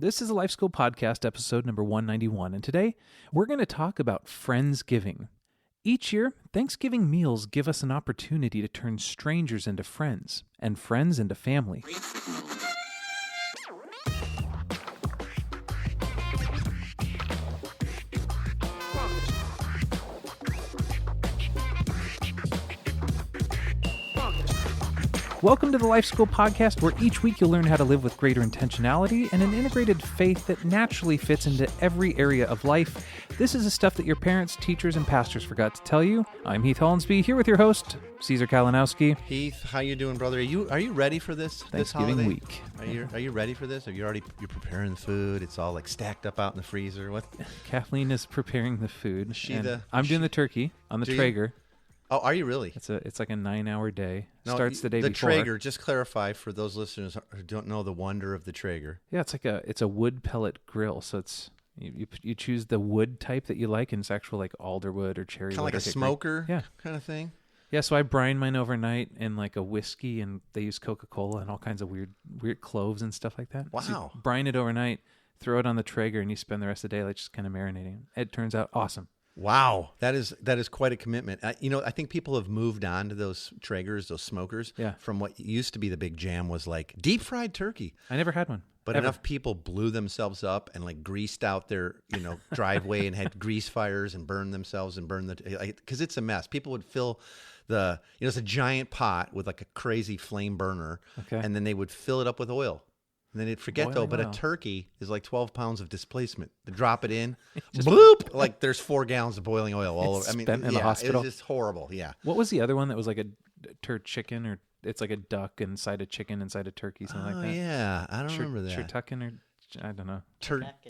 This is a Life School Podcast, episode number 191, and today we're going to talk about Friendsgiving. Each year, Thanksgiving meals give us an opportunity to turn strangers into friends, and friends into family. Welcome to the Life School Podcast, where each week you'll learn how to live with greater intentionality and an integrated faith that naturally fits into every area of life. This is the stuff that your parents, teachers, and pastors forgot to tell you. I'm Heath Hollinsby, here with your host, Caesar Kalinowski. Heath, how you doing, brother? Are you ready for this Thanksgiving week? Are you ready for this? You're preparing the food? It's all like stacked up out in the freezer. What? Kathleen is preparing the food. I'm doing the turkey on the Traeger. Oh, are you really? It's like a 9-hour day. No, Starts the day before. The Traeger, just clarify for those listeners who don't know the wonder of the Traeger. Yeah, it's a wood pellet grill. So it's you choose the wood type that you like, and it's actual like alder wood or cherry wood. Kind of like a smoker kind of thing? Yeah, so I brine mine overnight in like a whiskey, and they use Coca-Cola and all kinds of weird cloves and stuff like that. Wow. So you brine it overnight, throw it on the Traeger, and you spend the rest of the day like just kind of marinating. It turns out awesome. Wow, that is quite a commitment. I think people have moved on to those Traegers, those smokers, from what used to be the big jam was like deep fried turkey. I never had one. But enough people blew themselves up and like greased out their driveway and had grease fires and burned themselves and burned because it's a mess. People would fill it's a giant pot with like a crazy flame burner, and then they would fill it up with oil. And then they'd forget but a turkey is like 12 pounds of displacement. They drop it in, bloop, like there's 4 gallons of boiling oil all over. I mean, spent in the hospital. It was just horrible. Yeah. What was the other one that was like a turd chicken, or it's like a duck inside a chicken inside a turkey, something like that? Yeah, I don't remember that. Turducken, or I don't know. Turducken.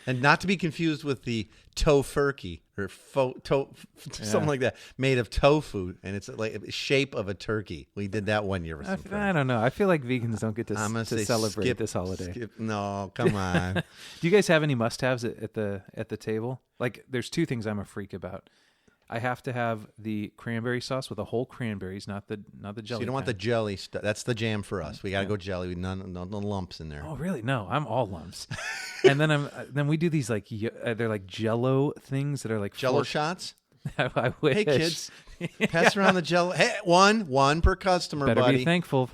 And not to be confused with the tofurkey or something like that, made of tofu, and it's like the shape of a turkey. We did that one year with some friends. I don't know. I feel like vegans don't get to celebrate this holiday. No, come on. Do you guys have any must-haves at the table? Like, there's 2 things I'm a freak about. I have to have the cranberry sauce with the whole cranberries, not the jelly. So you don't want the jelly stuff. That's the jam for us. We got to go jelly. No lumps in there. Oh, really? No, I'm all lumps. And then we do these like they're like Jello things that are like Jello shots. I wish. Hey kids, pass around the Jello. Hey, one per customer. Better buddy. be thankful,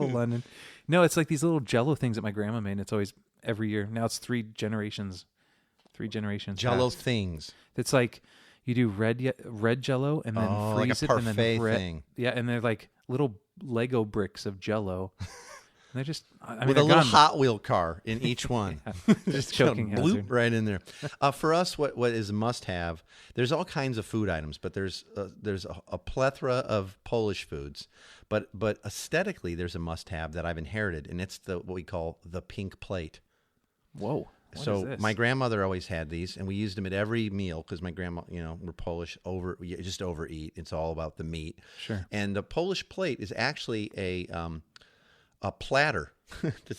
London. No, it's like these little Jello things that my grandma made. And it's always every year. Now it's 3 generations. Jello things. It's like. You do red Jello and then freeze like a it, and then parfait thing. Yeah, and they're like little Lego bricks of Jello. And they're just with a little Hot Wheel car in each one. Just choking bloop right in there. For us, what is a must-have? There's all kinds of food items, but there's a plethora of Polish foods. But aesthetically, there's a must-have that I've inherited, and it's what we call the pink plate. Whoa. So my grandmother always had these, and we used them at every meal because my grandma, we're Polish, just overeat. It's all about the meat. Sure. And the Polish plate is actually a platter.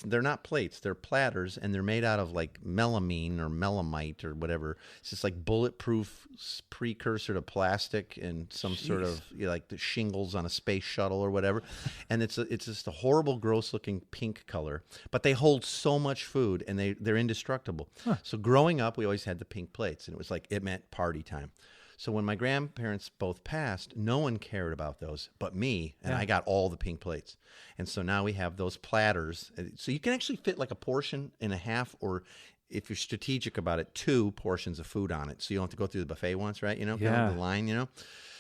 They're not plates; they're platters, and they're made out of like melamine or melamite or whatever. It's just like bulletproof precursor to plastic and some sort of like the shingles on a space shuttle or whatever. And it's just a horrible, gross-looking pink color. But they hold so much food, and they're indestructible. Huh. So growing up, we always had the pink plates, and it was like it meant party time. So when my grandparents both passed, no one cared about those but me, and I got all the pink plates. And so now we have those platters. So you can actually fit like a portion and a half, or if you're strategic about it, 2 portions of food on it. So you don't have to go through the buffet once, right? The line,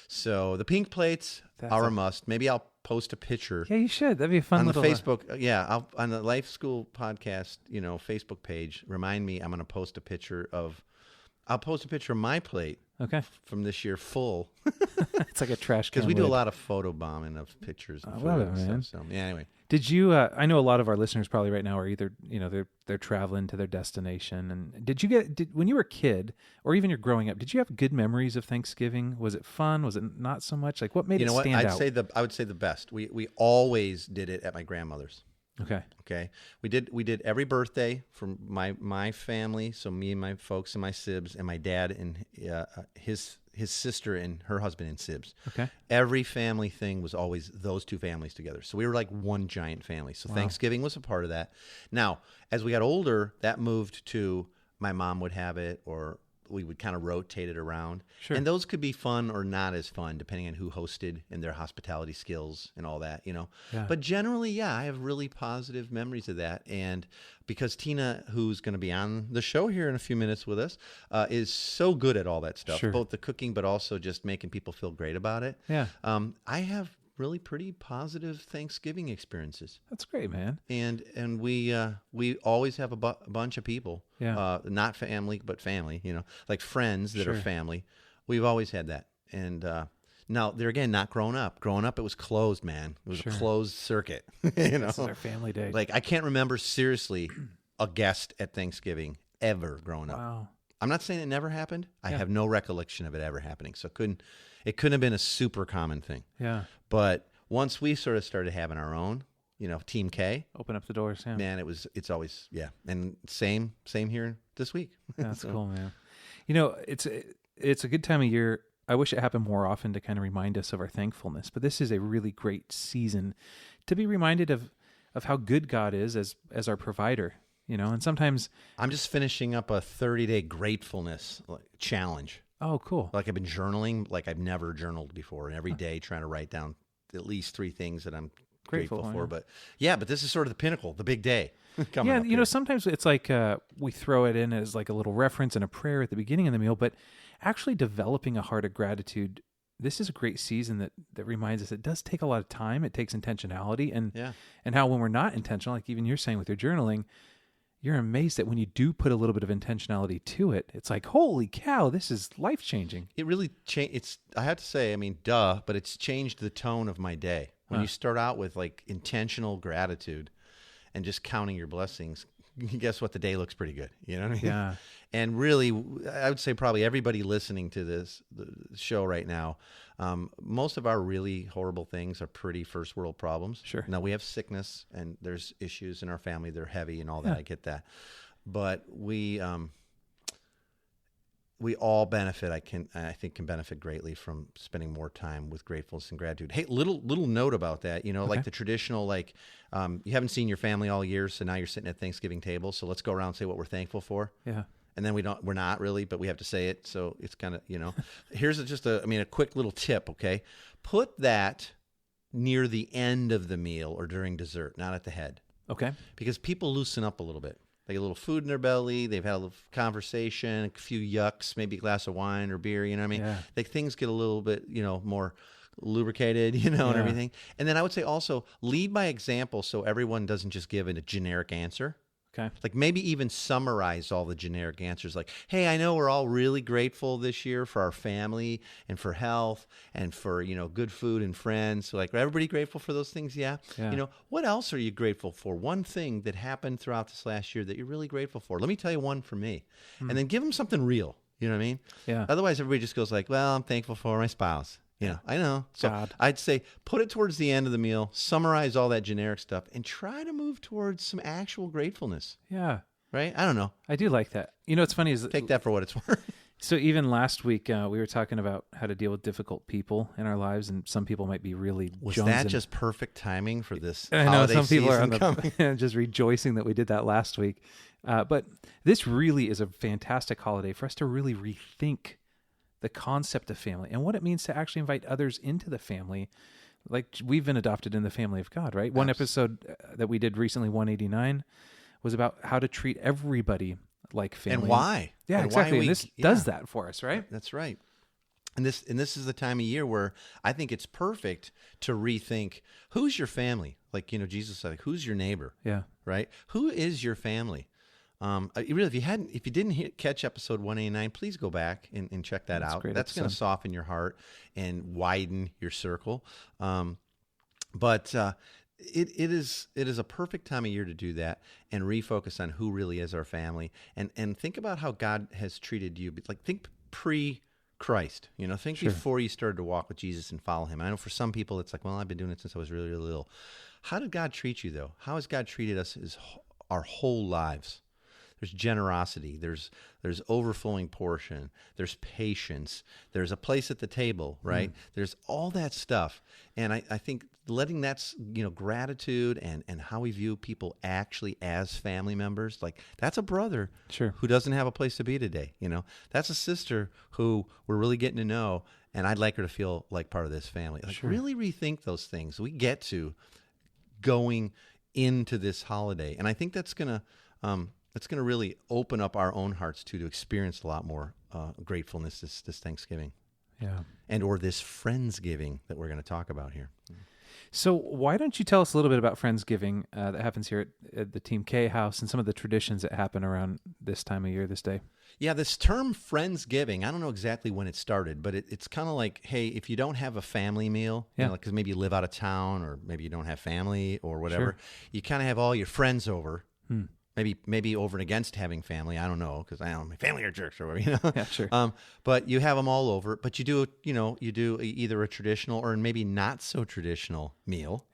So the pink plates are a must. Maybe I'll post a picture. Yeah, you should. That'd be a fun on little... the Facebook. I'll on the Life School Podcast, Facebook page. Remind me, I'm going to post a picture of... I'll post a picture of my plate from this year full. It's like a trash can. Because we do a lot of photo bombing of pictures. I love it, man. So, anyway. Did you, I know a lot of our listeners probably right now are either, they're traveling to their destination. And when you were a kid, or even you're growing up, did you have good memories of Thanksgiving? Was it fun? Was it not so much? Like, what made it stand out? I would say the best. We always did it at my grandmother's. Okay. We did every birthday for my family, so me and my folks and my sibs and my dad and his his sister and her husband in Sibs. Okay. Every family thing was always those two families together. So we were like one giant family. So Thanksgiving was a part of that. Now, as we got older, that moved to my mom would have it, or we would kind of rotate it around. Sure. And those could be fun or not as fun, depending on who hosted and their hospitality skills and all that, you know. Yeah. But generally, yeah, I have really positive memories of that. And because Tina, who's going to be on the show here in a few minutes with us, is so good at all that stuff, Sure. both the cooking, but also just making people feel great about it. Yeah. I have really pretty positive Thanksgiving experiences. That's great, man. And we always have a bunch of people, Yeah. not family, but family, you know, like friends that Sure. are family. We've always had that. And now, they're, again, not grown up. Growing up, it was closed, man. It was Sure. a closed circuit, you know. This is our family day. Like, I can't remember, seriously, a guest at Thanksgiving ever growing up. Wow. I'm not saying it never happened. I Yeah. have no recollection of it ever happening. So it couldn't have been a super common thing. Yeah. But once we sort of started having our own, you know, Team K, Open up the doors. Yeah. man, it's always, yeah. And same here this week. That's So, cool, man. You know, it's a good time of year. I wish it happened more often to kind of remind us of our thankfulness, but this is a really great season to be reminded of how good God is as our provider, you know. And sometimes, I'm just finishing up a 30-day gratefulness challenge. oh, cool. Like, I've been journaling like I've never journaled before, and every day trying to write down at least 3 things that I'm grateful for. Yeah. But this is sort of the pinnacle, the big day coming Yeah, up you know, here. sometimes it's like we throw it in as like a little reference and a prayer at the beginning of the meal, but actually developing a heart of gratitude, this is a great season that reminds us it does take a lot of time. It takes intentionality, and how when we're not intentional, like even you're saying with your journaling, you're amazed that when you do put a little bit of intentionality to it, it's like, holy cow, this is life-changing. It really changed. I have to say, I mean, duh, but it's changed the tone of my day. When you start out with like intentional gratitude and just counting your blessings, guess what? The day looks pretty good. You know what I mean? Yeah. And really, I would say probably everybody listening to the show right now, most of our really horrible things are pretty first world problems. Sure. Now, we have sickness and there's issues in our family. They're heavy and all that. Yeah. I get that. But we all benefit. I think can benefit greatly from spending more time with gratefulness and gratitude. Hey, little note about that. You know, like the traditional, like you haven't seen your family all year, so now you're sitting at Thanksgiving table. So let's go around and say what we're thankful for. Yeah. And then we're not really, but we have to say it. So it's kind of, you know, here's a quick little tip. Okay, put that near the end of the meal or during dessert, not at the head, Okay. because people loosen up a little bit. They get a little food in their belly. They've had a little conversation, a few yucks, maybe a glass of wine or beer. You know what I mean? Yeah. Like things get a little bit, you know, more lubricated, you know, and Yeah. everything. And then I would say also lead by example, so everyone doesn't just give a generic answer. Okay. Like maybe even summarize all the generic answers. Like, hey, I know we're all really grateful this year for our family and for health and for, you know, good food and friends. So like, are everybody grateful for those things? Yeah. Yeah. You know, what else are you grateful for? One thing that happened throughout this last year that you're really grateful for. Let me tell you one for me. And then give them something real. You know what I mean? Yeah. Otherwise, everybody just goes like, well, I'm thankful for my spouse. Yeah, I know. So God. I'd say put it towards the end of the meal, summarize all that generic stuff, and try to move towards some actual gratefulness. Yeah. Right? I don't know. I do like that. You know, what's funny is Take that for what it's worth. so even last week we were talking about how to deal with difficult people in our lives, and some people might be really Was jonesing. that just perfect timing for this I know holiday some people are on season coming? just rejoicing that we did that last week. But this really is a fantastic holiday for us to really rethink the concept of family and what it means to actually invite others into the family. Like we've been adopted in the family of God, right? One episode that we did recently, 189, was about how to treat everybody like family. And why? Yeah, And exactly. why And this does that for us, right? That's right. And this is the time of year where I think it's perfect to rethink who's your family. Like, you know, Jesus said, like, who's your neighbor? Yeah. Right? Who is your family? Really, if you didn't catch episode 189, please go back and check that out. Great That's going to episode. soften your heart and widen your circle. But it is a perfect time of year to do that and refocus on who really is our family and think about how God has treated you. Like think pre-Christ, you know, think before you started to walk with Jesus and follow him. I know for some people it's like, well, I've been doing it since I was really, really little. How did God treat you though? How has God treated us our whole lives? There's generosity. There's overflowing portion. There's patience. There's a place at the table, right? There's all that stuff. And I think letting that, gratitude and how we view people actually as family members, like that's a brother who doesn't have a place to be today. That's a sister who we're really getting to know, and I'd like her to feel like part of this family. Like really rethink those things. We get to going into this holiday, and I think that's gonna really open up our own hearts to experience a lot more gratefulness this Thanksgiving, or this Friendsgiving that we're going to talk about here. So why don't you tell us a little bit about Friendsgiving that happens here at the Team K house and some of the traditions that happen around this time of year, this day? Yeah, this term Friendsgiving, I don't know exactly when it started, but it's kind of like, hey, if you don't have a family meal, because maybe you live out of town or maybe you don't have family or whatever, you kind of have all your friends over. Maybe over and against having family. I don't know, because I don't know, my family are jerks or whatever, Yeah, sure. But you have them all over. But you do either a traditional or maybe not so traditional meal.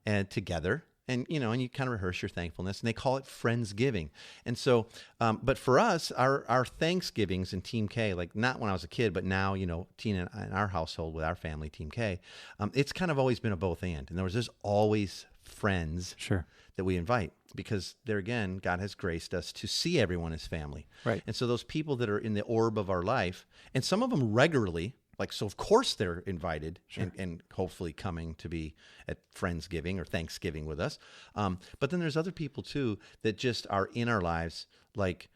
And together, and you kind of rehearse your thankfulness, and they call it Friendsgiving. And so, but for us, our Thanksgivings in Team K, like not when I was a kid, but now Tina and our household with our family, Team K, it's kind of always been a both and. In other words, there's always friends that we invite, because there again, God has graced us to see everyone as family. Right. And so those people that are in the orb of our life, and some of them regularly, so of course they're invited and hopefully coming to be at Friendsgiving or Thanksgiving with us. But then there's other people too that just are in our lives, like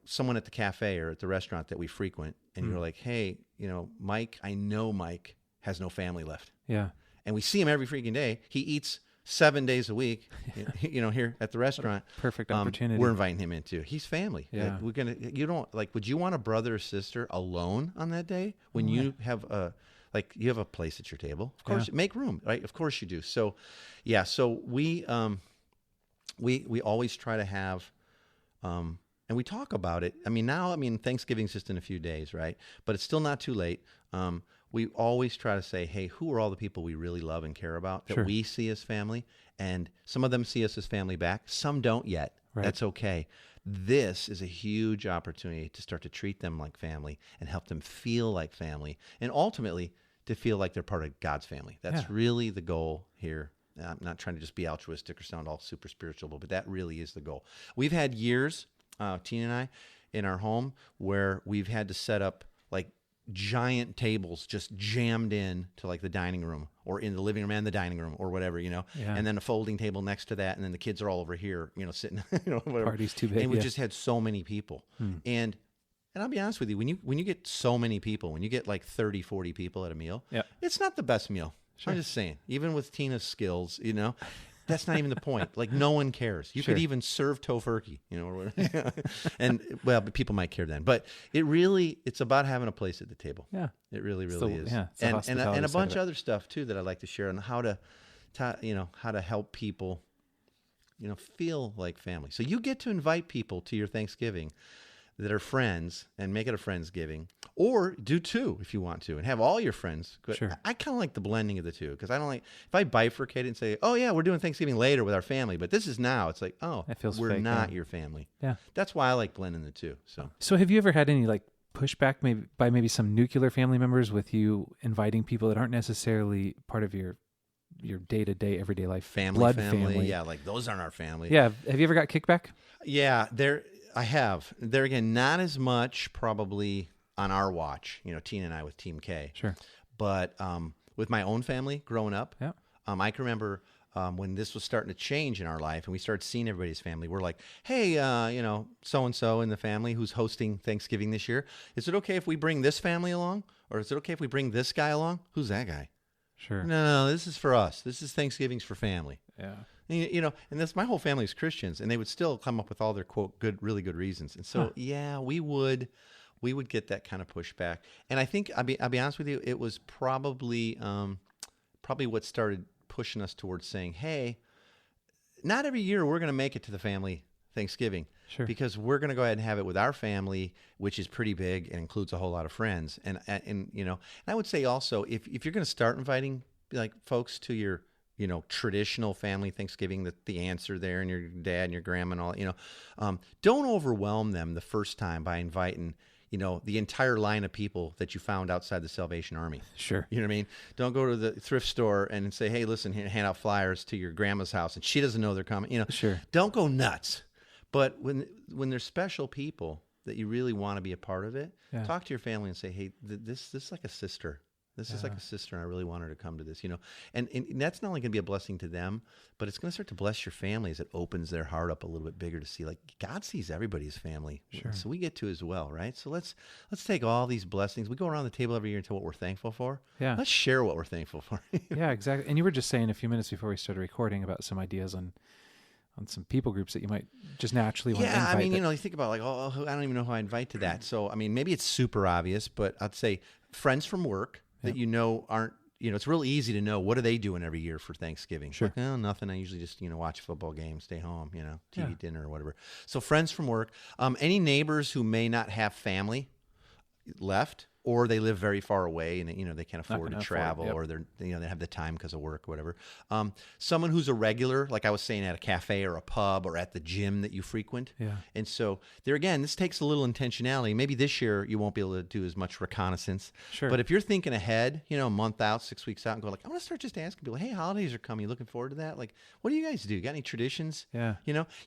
someone at the cafe or at the restaurant that we frequent, and you're like, hey, Mike, I know Mike has no family left. Yeah. And we see him every freaking day. He eats 7 days a week, here at the restaurant. Perfect opportunity. We're inviting him in too. He's family. Yeah. Would you want a brother or sister alone on that day when you have you have a place at your table? Of course, make room, right? Of course you do. So, so we always try to have, and we talk about it. Thanksgiving's just in a few days, right? But it's still not too late. We always try to say, hey, who are all the people we really love and care about that we see as family? And some of them see us as family back. Some don't yet. Right. That's okay. This is a huge opportunity to start to treat them like family and help them feel like family, and ultimately to feel like they're part of God's family. That's really the goal here. I'm not trying to just be altruistic or sound all super spiritual, but that really is the goal. We've had years, Tina and I, in our home where we've had to set up giant tables just jammed in to the dining room or in the living room and the dining room or whatever, and then a folding table next to that. And then the kids are all over here, sitting, whatever. Party's too big. And we just had so many people. And I'll be honest with you, when you get so many people, when you get 30, 40 people at a meal, it's not the best meal. Sure. I'm just saying, even with Tina's skills, that's not even the point. No one cares. You could even serve tofurkey, or whatever. But people might care then. But it's about having a place at the table. Yeah, it really is. Yeah, and a bunch of other stuff too that I like to share on how to help people, feel like family. So you get to invite people to your Thanksgiving that are friends and make it a Friendsgiving, or do two if you want to, and have all your friends. Sure. I kind of like the blending of the two, because I don't if I bifurcate it and say, oh yeah, we're doing Thanksgiving later with our family, but this is now. It's we're fake, not your family. Yeah. That's why I like blending the two. So have you ever had any pushback maybe some nuclear family members with you inviting people that aren't necessarily part of your day-to-day everyday life? Family. Yeah, those aren't our family. Yeah. Have you ever got kickback? Yeah, I have. There again, not as much probably on our watch, Tina and I with Team K. Sure. But with my own family growing up, I can remember when this was starting to change in our life and we started seeing everybody's family. We're like, hey, so-and-so in the family who's hosting Thanksgiving this year, is it okay if we bring this family along? Or is it okay if we bring this guy along? Who's that guy? Sure. No, this is for us. This is Thanksgiving's for family. Yeah. And this, my whole family is Christians, and they would still come up with all their quote really good reasons. And so, we would get that kind of pushback. And I think I'll be honest with you, it was probably what started pushing us towards saying, hey, not every year we're going to make it to the family Thanksgiving. Sure. Because we're going to go ahead and have it with our family, which is pretty big and includes a whole lot of friends. And I would say also, if you're going to start inviting folks to your traditional family Thanksgiving, the aunts are there and your dad and your grandma and all, don't overwhelm them the first time by inviting, the entire line of people that you found outside the Salvation Army. Sure. You know what I mean? Don't go to the thrift store and say, hey, listen, hand out flyers to your grandma's house and she doesn't know they're coming. Sure. Don't go nuts. But when there's special people that you really want to be a part of it, talk to your family and say, hey, this is like a sister. This is like a sister, and I really want her to come to this, And that's not only going to be a blessing to them, but it's going to start to bless your family as it opens their heart up a little bit bigger to see, like, God sees everybody as family. Sure. So we get to as well, right? So let's take all these blessings. We go around the table every year and tell what we're thankful for. Yeah. Let's share what we're thankful for. Yeah, exactly. And you were just saying a few minutes before we started recording about some ideas on some people groups that you might just naturally want to invite. Yeah, I mean, you think about, like, I don't even know who I invite to that. So, I mean, maybe it's super obvious, but I'd say friends from work that aren't, it's real easy to know what are they doing every year for Thanksgiving. Sure. Like, nothing. I usually just, watch a football game, stay home, TV dinner or whatever. So friends from work. Any neighbors who may not have family left, or they live very far away and they can't afford to travel, or they have the time because of work or whatever. Someone who's a regular, like I was saying, at a cafe or a pub or at the gym that you frequent. Yeah. And so there again, this takes a little intentionality. Maybe this year you won't be able to do as much reconnaissance. Sure. But if you're thinking ahead, a month out, 6 weeks out, and go like, I want to start just asking people, hey, holidays are coming. You looking forward to that? Like, what do you guys do? You got any traditions? Yeah.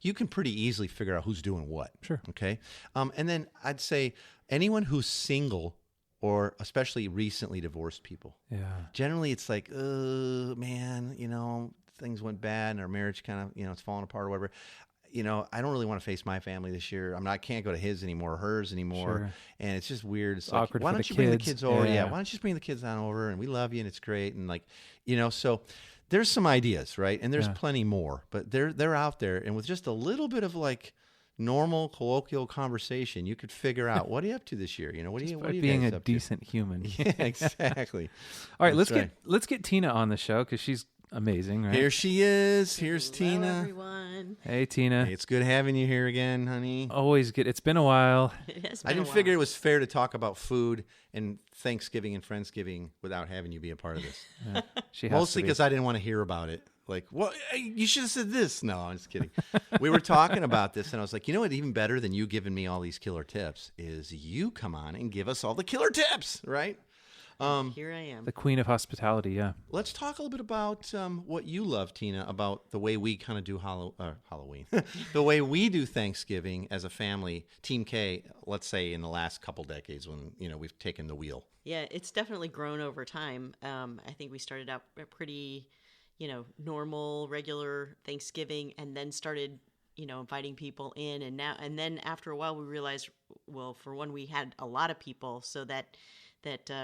You can pretty easily figure out who's doing what. Sure. Okay. And then I'd say anyone who's single, or especially recently divorced people. Yeah. Generally, it's like, man, things went bad and our marriage kind of, it's falling apart or whatever. I don't really want to face my family this year. I can't go to his anymore or hers anymore. Sure. And it's just weird. It's awkward. Why don't you bring the kids over? Yeah. Why don't you just bring the kids on over? And we love you and it's great. And so there's some ideas, right? And there's plenty more, but they're out there. And with just a little bit of like normal colloquial conversation, you could figure out, what are you up to this year? What are you being guys a up to? decent human. Yeah, exactly. All right, That's let's get Tina on the show because she's amazing, right? Here she is. Here's Hello, Tina. everyone. Hey, Tina. Hey, it's good having you here again, honey. Always good. It's been a while. It has I been didn't a figure it while. was fair to talk about food and Thanksgiving and Friendsgiving without having you be a part of this. She has Mostly to be. because I didn't want to hear about it. Like, well, hey, you should have said this. No, I'm just kidding. We were talking about this, and I was like, what, even better than you giving me all these killer tips is you come on and give us all the killer tips, right? Here I am. the queen of hospitality. Yeah. Let's talk a little bit about what you love, Tina, about the way we kind of do Halloween, the way we do Thanksgiving as a family, Team K, let's say in the last couple decades when, we've taken the wheel. Yeah, it's definitely grown over time. I think we started out a pretty, normal, regular Thanksgiving, and then started, inviting people in. And then after a while, we realized, well, for one, we had a lot of people, so that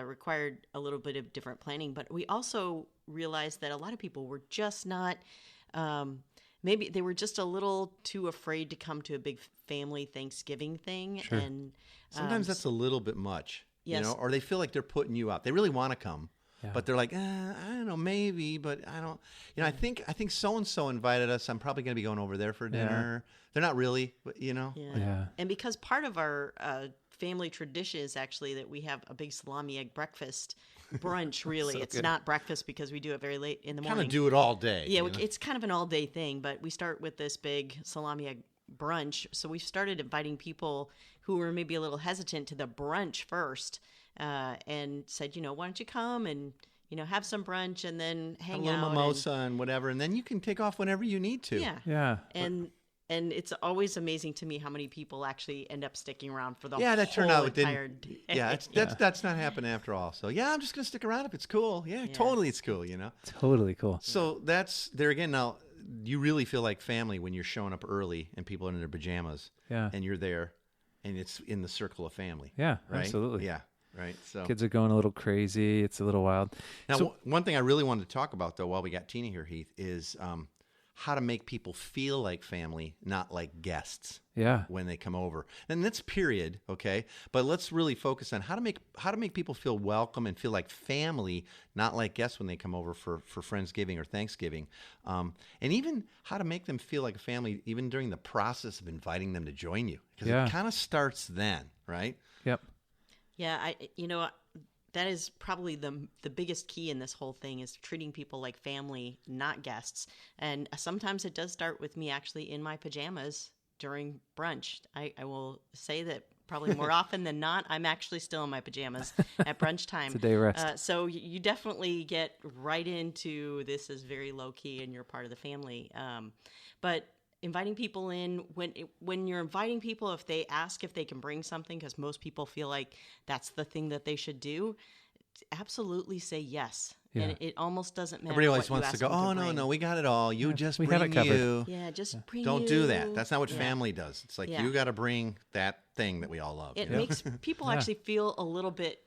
required a little bit of different planning. But we also realized that a lot of people were just not, maybe they were just a little too afraid to come to a big family Thanksgiving thing. Sure. And Sometimes that's a little bit much, Yes. or they feel like they're putting you out. They really want to come. Yeah. But they're like, I don't know, maybe, but I don't. I think so-and-so invited us. I'm probably going to be going over there for dinner. They're not really, but Yeah. And because part of our family tradition is actually that we have a big salami egg breakfast brunch, really. So It's good. not breakfast because we do it very late in the kind morning. of do it all day. Yeah, it's kind of an all-day thing, but we start with this big salami egg brunch. So we started inviting people who were maybe a little hesitant to the brunch first, and said, why don't you come and have some brunch and then Have a hang little out. mimosa and whatever, and then you can take off whenever you need to. Yeah. Yeah. And it's always amazing to me how many people actually end up sticking around for the Yeah, that turned whole out it entire didn't. day. Yeah, that's not happening after all. So yeah, I'm just gonna stick around if it's cool. Yeah, totally, it's cool. Totally cool. So that's there again. Now you really feel like family when you're showing up early and people are in their pajamas. Yeah. And you're there, and it's in the circle of family. Yeah, Right? absolutely. Yeah. Right. So Kids are going a little crazy. It's a little wild. now, So- one thing I really wanted to talk about, though, while we got Tina here, Heath, is how to make people feel like family, not like guests. Yeah. When they come over, and that's period, okay. But let's really focus on how to make people feel welcome and feel like family, not like guests when they come over for Friendsgiving or Thanksgiving, and even how to make them feel like a family, even during the process of inviting them to join you, because Yeah. it kind of starts then, right? Yep. Yeah, that is probably the biggest key in this whole thing is treating people like family, not guests. And sometimes it does start with me actually in my pajamas during brunch. I will say that probably more often than not, I'm actually still in my pajamas at brunch time. It's a day rest. So you definitely get right into this is very low key and you're part of the family. But inviting people in, when you're inviting people, if they ask if they can bring something, because most people feel like that's the thing that they should do, absolutely say yes. Yeah. And it almost doesn't matter. Everybody always what you wants to ask go, them oh, no, bring. no, we got it all. You just we bring have it covered. you. Yeah, just bring Don't you. do that. That's not what Yeah. family does. It's like, Yeah. you got to bring that thing that we all love. It you know? makes people actually feel a little bit,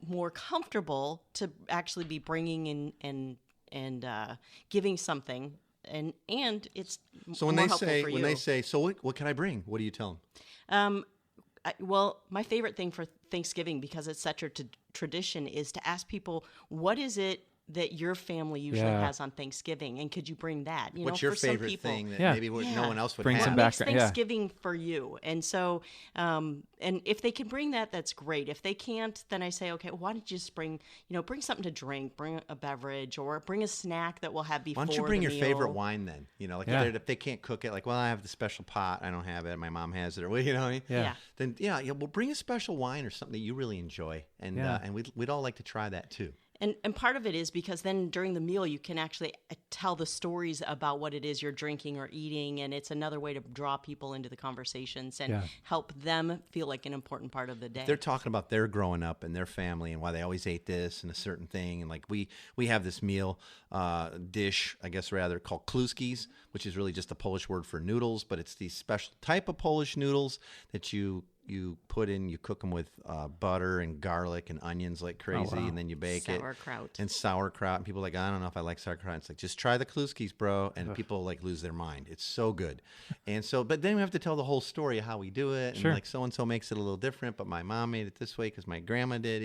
more comfortable to actually be bringing and giving something, and it's So when more they helpful say, for when you. they say, so what can I bring? What do you tell them? Well, my favorite thing for Thanksgiving, because it's such a tradition, is to ask people, what is it that your family usually Yeah. has on Thanksgiving, and could you bring that? What's your for some favorite people, thing that Yeah. maybe no one else would Bring have? some what makes background, yeah. Thanksgiving for you? And so, and if they can bring that, that's great. If they can't, then I say, okay, why don't you just bring something to drink, bring a beverage, or bring a snack that we'll have before. Why don't you bring the your meal. favorite wine then? Yeah. If they can't cook it, like, well, I have the special pot. I don't have it. My mom has it. Or, what I mean? Yeah. Then, well, bring a special wine or something that you really enjoy. And and we'd all like to try that too. And part of it is because then during the meal you can actually tell the stories about what it is you're drinking or eating, and it's another way to draw people into the conversations and help them feel like an important part of the day. They're talking about their growing up and their family and why they always ate this and a certain thing. And like we have this meal dish, I guess rather, called kluskis, which is really just a Polish word for noodles, but it's these special type of Polish noodles that you put in, you cook them with butter and garlic and onions like crazy, and then you bake Sauerkraut. And sauerkraut. And people are like, I don't know if I like sauerkraut. It's like, just try the kluskis, bro. And people like lose their mind. It's so good. And so, but then we have to tell the whole story of how we do it. And like so-and-so makes it a little different, but my mom made it this way because my grandma did,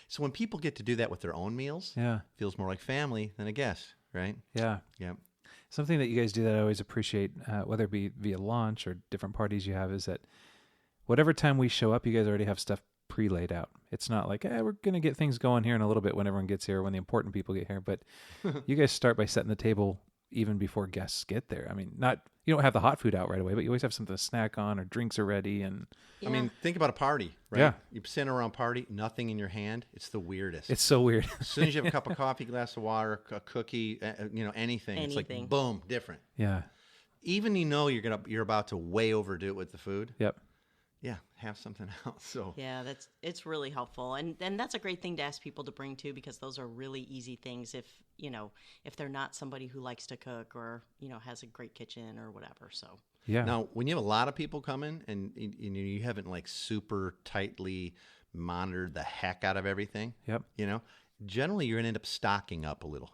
So when people get to do that with their own meals, it feels more like family than a guest, right? Yeah. Yeah. Something that you guys do that I always appreciate, whether it be via launch or different parties you have, is that whatever time we show up, you guys already have stuff pre-laid out. It's not like, we're going to get things going here in a little bit when everyone gets here, when the important people get here. But you guys start by setting the table even before guests get there. I mean, you don't have the hot food out right away, but you always have something to snack on, or drinks are ready. And I mean, think about a party, right? Yeah. You sit around a party, nothing in your hand. It's the weirdest. it's so weird. As soon as you have a cup of coffee, glass of water, a cookie, anything, it's like boom, different. Yeah. Even you're about to way overdo it with the food. Yep. Yeah, have something else. So Yeah, it's really helpful, and that's a great thing to ask people to bring too, because those are really easy things if they're not somebody who likes to cook or has a great kitchen or whatever. So Yeah. now, when you have a lot of people coming and you haven't like super tightly monitored the heck out of everything, Yep. generally you're going to end up stocking up a little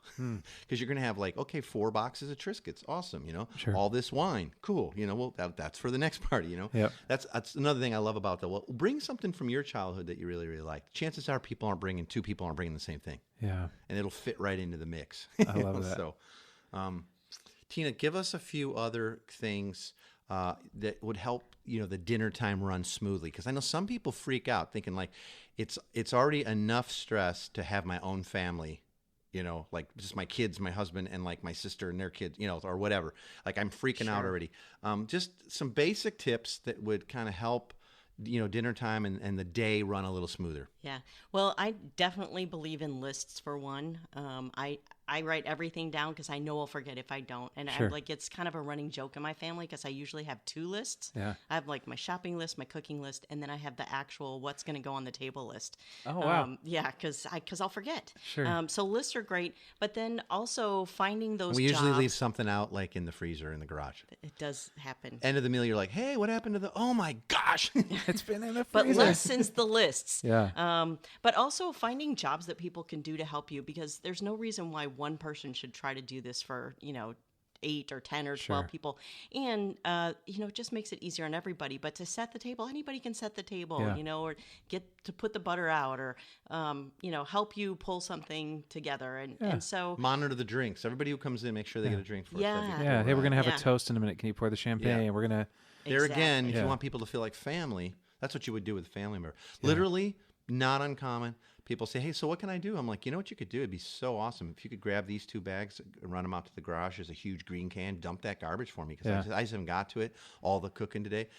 because you're going to have 4 boxes of Triscuits. Awesome. Sure. All this wine. Cool. Well, that's for the next party, Yep. That's another thing I love about that. Well, bring something from your childhood that you really, really like. Chances are two people aren't bringing the same thing, Yeah. and it'll fit right into the mix. I love that. So, Tina, give us a few other things that would help the dinner time run smoothly, because I know some people freak out thinking like it's already enough stress to have my own family, like just my kids, my husband, and like my sister and their kids, or whatever. Like I'm freaking out already. Just some basic tips that would kind of help dinner time and the day run a little smoother. yeah, well, I definitely believe in lists for one. I write everything down because I know I'll forget if I don't. And Sure. it's kind of a running joke in my family because I usually have 2 lists. Yeah. I have like my shopping list, my cooking list, and then I have the actual what's going to go on the table list. Oh, wow. Yeah, because I'll forget. Sure. So lists are great, but then also finding those We usually leave jobs- something out like in the freezer in the garage. It does happen. End of the meal, you're like, hey, what happened to oh my gosh. It's been in the But freezer. lessens the lists. Yeah. But also finding jobs that people can do to help you, because there's no reason why one person should try to do this for 8 or 10 or 12 Sure. people, and it just makes it easier on everybody. But to set the table, anybody can set the table, Yeah. or get to put the butter out, or help you pull something together, and so Monitor the drinks. Everybody who comes in, make sure they get a drink first. Yeah. That'd be Yeah. cool, Hey, we're going to have Yeah. a toast in a minute. Can you pour the champagne? Yeah. We're going to... There again, if Yeah. you want people to feel like family, that's what you would do with a family member. Literally, not uncommon. people say, hey, so what can I do? I'm like, you know what you could do? It'd be so awesome if you could grab these 2 bags and run them out to the garage. There's a huge green can. Dump that garbage for me because I just haven't got to it. All the cooking today.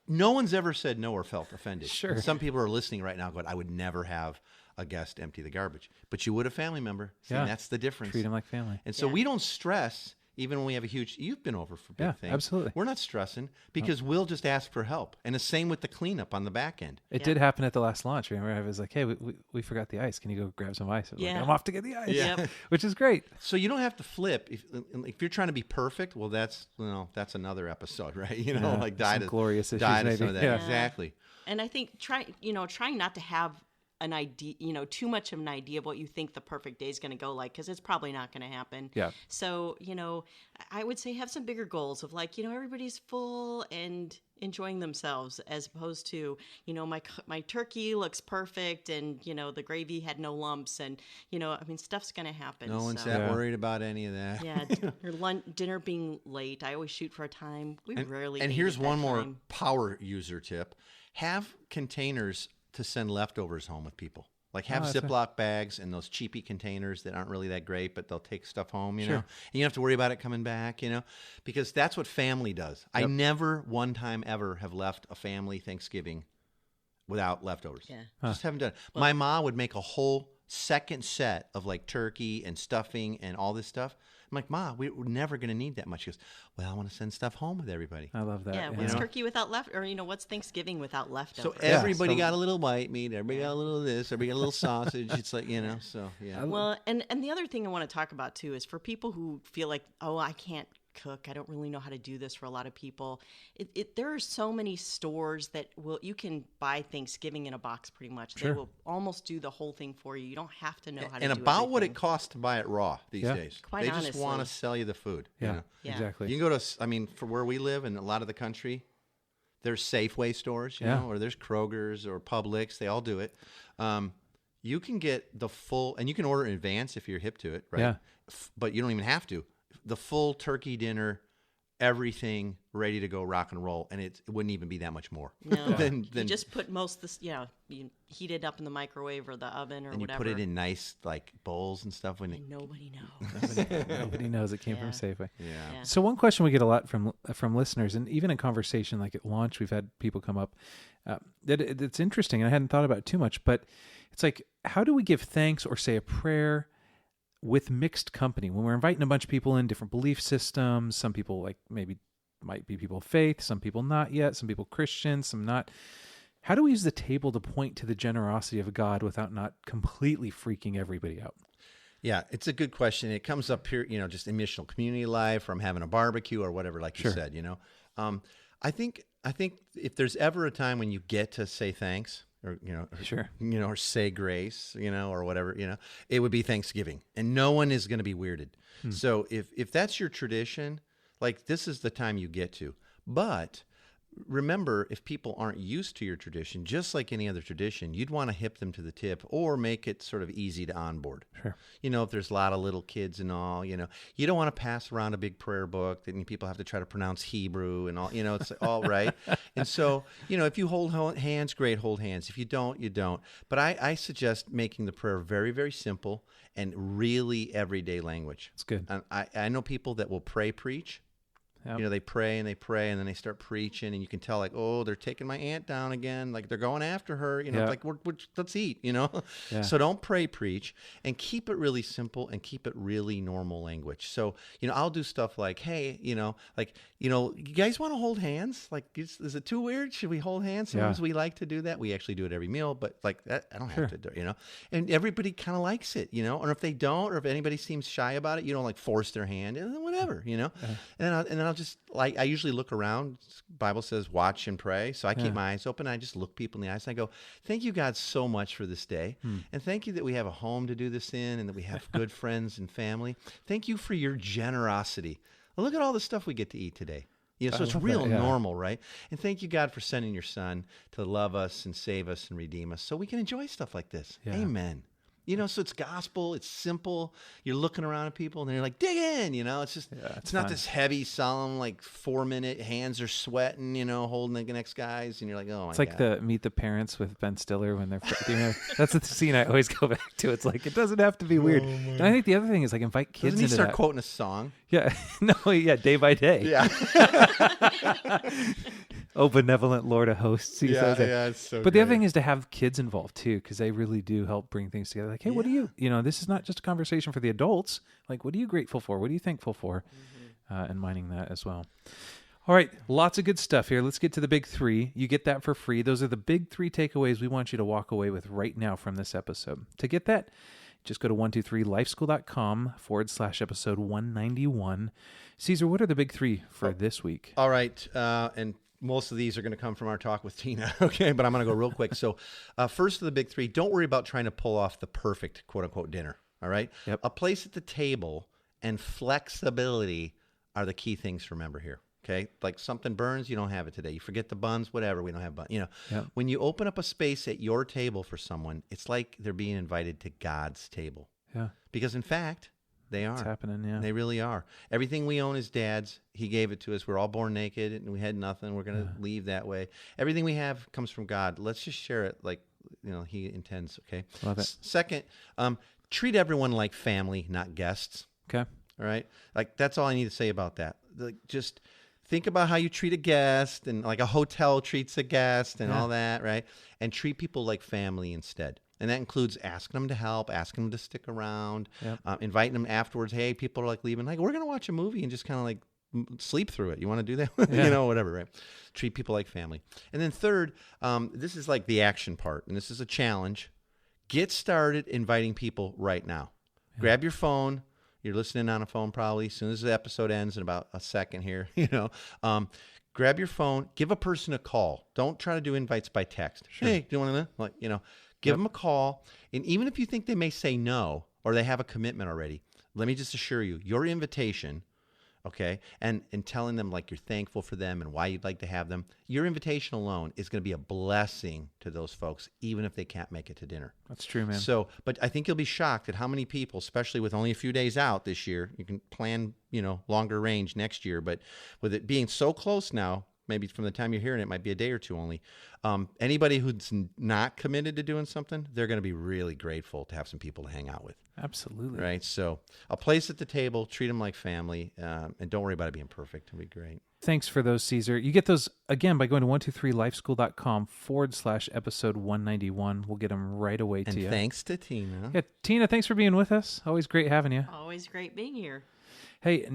No one's ever said no or felt offended. Sure. And some people are listening right now going, I would never have a guest empty the garbage. But you would a family member. See, and that's the difference. Treat them like family. And so we don't stress. Even when we have a huge, you've been over for big things. Absolutely. We're not stressing because we'll just ask for help. And the same with the cleanup on the back end. It did happen at the last launch. Remember, I was like, hey, we forgot the ice. Can you go grab some ice? I was like, I'm off to get the ice. Yep. Which is great. So you don't have to flip. If you're trying to be perfect, well, that's another episode, right? Like some glorious issues, diet maybe. Some of that. Yeah. Exactly. And I think trying not to have an idea, too much of an idea of what you think the perfect day is going to go like, because it's probably not going to happen. Yeah. So, I would say have some bigger goals of like, everybody's full and enjoying themselves, as opposed to, my turkey looks perfect and, the gravy had no lumps and, stuff's going to happen. No one's so. that worried about any of that. Yeah. Or dinner being late. I always shoot for a time. We rarely. And eat here's at that one more time. power user tip. Have containers to send leftovers home with people. Like have Ziploc bags and those cheapy containers that aren't really that great, but they'll take stuff home, you know. And you don't have to worry about it coming back, because that's what family does. Yep. I never one time ever have left a family Thanksgiving without leftovers. Yeah. Just haven't done it. Well, my mom would make a whole second set of like turkey and stuffing and all this stuff. I'm like, Ma, we're never going to need that much. She goes, well, I want to send stuff home with everybody. I love that. Yeah, what's turkey without what's Thanksgiving without leftovers? So everybody got a little white meat. Everybody got a little of this. Everybody got a little sausage. It's like, so, yeah. Well, and the other thing I want to talk about, too, is for people who feel like, oh, I can't cook. I don't really know how to do this. For a lot of people, there are so many stores that you can buy Thanksgiving in a box pretty much. They will almost do the whole thing for you. You don't have to know how to do about everything. What it costs to buy it raw these days. Quite they honestly. just want to sell you the food. Yeah, exactly. You can go to, for where we live and a lot of the country, there's Safeway stores, or there's Kroger's or Publix. They all do it. You can get the full, and you can order in advance if you're hip to it, right? Yeah. But you don't even have to. The full turkey dinner, everything ready to go, rock and roll, and it wouldn't even be that much more. No, you just put most of this, you heat it up in the microwave or the oven or and whatever. you put it in nice like bowls and stuff. And nobody knows. Nobody knows it came from Safeway. Yeah. So one question we get a lot from listeners, and even in conversation like at launch, we've had people come up that it's interesting, and I hadn't thought about it too much, but it's like, how do we give thanks or say a prayer with mixed company when we're inviting a bunch of people in different belief systems? Some people might be people of faith, some people not yet, some people Christians, some not. How do we use the table to point to the generosity of God without not completely freaking everybody out? Yeah, it's a good question. It comes up here, just in missional community life, from having a barbecue or whatever, like you said, I think if there's ever a time when you get to say thanks, or or say grace, or whatever, it would be Thanksgiving, and no one is going to be weirded. So if that's your tradition, like this is the time you get to. But remember, if people aren't used to your tradition, just like any other tradition, you'd want to hip them to the tip or make it sort of easy to onboard. Sure. If there's a lot of little kids and all, you don't want to pass around a big prayer book that people have to try to pronounce Hebrew and all, it's all right. And so, if you hold hands, great, hold hands. If you don't, you don't. But I suggest making the prayer very, very simple and really everyday language. That's good. And I know people that will pray preach. Yep. They pray and then they start preaching, and you can tell like, oh, they're taking my aunt down again. Like they're going after her, like let's eat, Yeah. So don't pray preach, and keep it really simple and keep it really normal language. So, I'll do stuff like, hey, you guys want to hold hands? Like, is it too weird? Should we hold hands? Sometimes we like to do that. We actually do it every meal, but like that, I don't have to do it, and everybody kind of likes it, or if they don't, or if anybody seems shy about it, you don't like force their hand and then whatever, and then I'll just like, I usually look around. Bible says watch and pray. So I keep my eyes open. I just look people in the eyes and I go, thank you, God, so much for this day. And thank you that we have a home to do this in and that we have good friends and family. Thank you for your generosity. Well, look at all the stuff we get to eat today. So it's real normal, right? And thank you, God, for sending your son to love us and save us and redeem us so we can enjoy stuff like this. Yeah. Amen. So it's gospel. It's simple. You're looking around at people, and they're like, dig in, It's just, it's not this heavy, solemn, like 4-minute, hands are sweating, holding the next guys, and you're like, oh, my God. It's like the Meet the Parents with Ben Stiller when they're, that's the scene I always go back to. It's like, it doesn't have to be weird. And I think the other thing is, like, invite kids Doesn't he into start that. quoting a song? Yeah. No, yeah, day by day. Yeah. Oh, benevolent Lord of hosts. It's so But the other thing is to have kids involved too, because they really do help bring things together. Like, hey, what do you, this is not just a conversation for the adults. Like, what are you grateful for? What are you thankful for? And mining that as well. All right, lots of good stuff here. Let's get to the big 3. You get that for free. Those are the big 3 takeaways we want you to walk away with right now from this episode. To get that, just go to 123lifeschool.com/episode 191. Caesar, what are the big 3 for this week? All right, and most of these are going to come from our talk with Tina, okay? But I'm going to go real quick. So first of the big 3, don't worry about trying to pull off the perfect quote-unquote dinner, all right? Yep. A place at the table and flexibility are the key things to remember here, okay? Like something burns, you don't have it today. You forget the buns, whatever, we don't have buns. Yep. When you open up a space at your table for someone, it's like they're being invited to God's table. Yeah. Because, in fact, they are. It's happening, yeah. They really are. Everything we own is Dad's. He gave it to us. We're all born naked, and we had nothing. We're going to leave that way. Everything we have comes from God. Let's just share it like, He intends, okay? Love it. Second, treat everyone like family, not guests. Okay. All right? Like, that's all I need to say about that. Like, just think about how you treat a guest, and like a hotel treats a guest and all that, right? And treat people like family instead. And that includes asking them to help, asking them to stick around, inviting them afterwards. Hey, people are like leaving. Like, we're going to watch a movie and just kind of like sleep through it. You want to do that? Whatever, right? Treat people like family. And then third, this is like the action part, and this is a challenge. Get started inviting people right now. Yeah. Grab your phone. You're listening on a phone probably. As soon as the episode ends in about a second here, grab your phone. Give a person a call. Don't try to do invites by text. Sure. Hey, do you want to, give them a call. And even if you think they may say no or they have a commitment already, let me just assure you, your invitation, okay, and telling them like you're thankful for them and why you'd like to have them, your invitation alone is going to be a blessing to those folks, even if they can't make it to dinner. That's true, man. So, but I think you'll be shocked at how many people, especially with only a few days out this year, you can plan, longer range next year, but with it being so close now, maybe from the time you're hearing it, might be a day or two only. Anybody who's not committed to doing something, they're going to be really grateful to have some people to hang out with. Absolutely. Right? So a place at the table, treat them like family, and don't worry about it being perfect. It'll be great. Thanks for those, Caesar. You get those, again, by going to 123lifeschool.com/episode 191. We'll get them right away to you. And thanks to Tina. Yeah, Tina, thanks for being with us. Always great having you. Always great being here. Hey,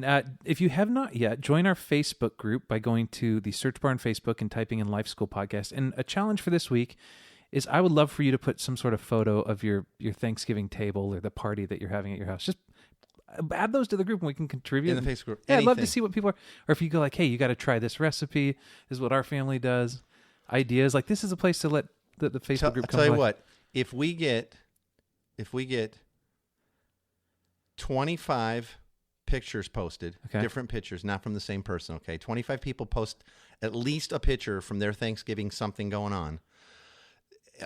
if you have not yet, join our Facebook group by going to the search bar on Facebook and typing in Life School Podcast. And a challenge for this week is I would love for you to put some sort of photo of your Thanksgiving table or the party that you're having at your house. Just add those to the group and we can contribute. In the Facebook group. Yeah, I'd love to see what people are. Or if you go like, hey, you got to try this recipe. This is what our family does. Ideas. Like, this is a place to let the Facebook group come. I'll tell you what. If we get 25 pictures posted, different pictures, not from the same person, okay? 25 people post at least a picture from their Thanksgiving, something going on,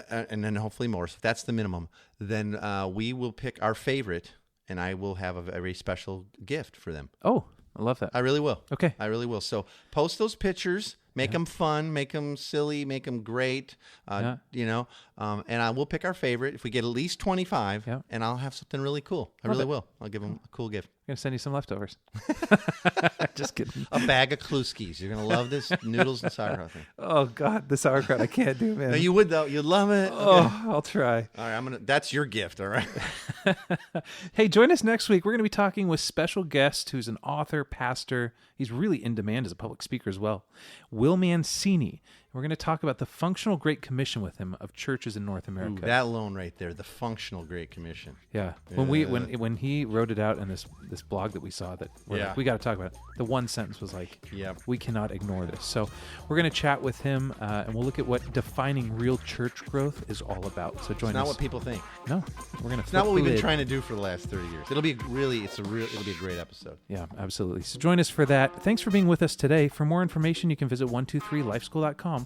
and then hopefully more. So if that's the minimum, then we will pick our favorite, and I will have a very special gift for them. Oh, I love that. I really will. Okay. I really will. So post those pictures. Make them fun, make them silly, make them great, and I will pick our favorite if we get at least 25, and I'll have something really cool. I really will. I'll give them a cool gift. I'm going to send you some leftovers. Just kidding. A bag of Kluskis. You're going to love this noodles and sauerkraut thing. Oh, God, the sauerkraut. I can't do, man. No, you would, though. You'd love it. Oh, okay. I'll try. All right, that's your gift, all right? Hey, join us next week. We're going to be talking with special guest who's an author, pastor. He's really in demand as a public speaker as well. Will Mancini. We're going to talk about the functional Great Commission with him of churches in North America. Ooh, that alone right there, the functional Great Commission. Yeah. When he wrote it out in this blog that we saw, that like, we got to talk about it. The one sentence was like, we cannot ignore this. So we're going to chat with him, and we'll look at what defining real church growth is all about. So join us. It's not what people think. No, we're going to. It's not what we've been trying to do for the last 30 years. It'll be a great episode. Yeah, absolutely. So join us for that. Thanks for being with us today. For more information, you can visit 123lifeschool.com/podcast.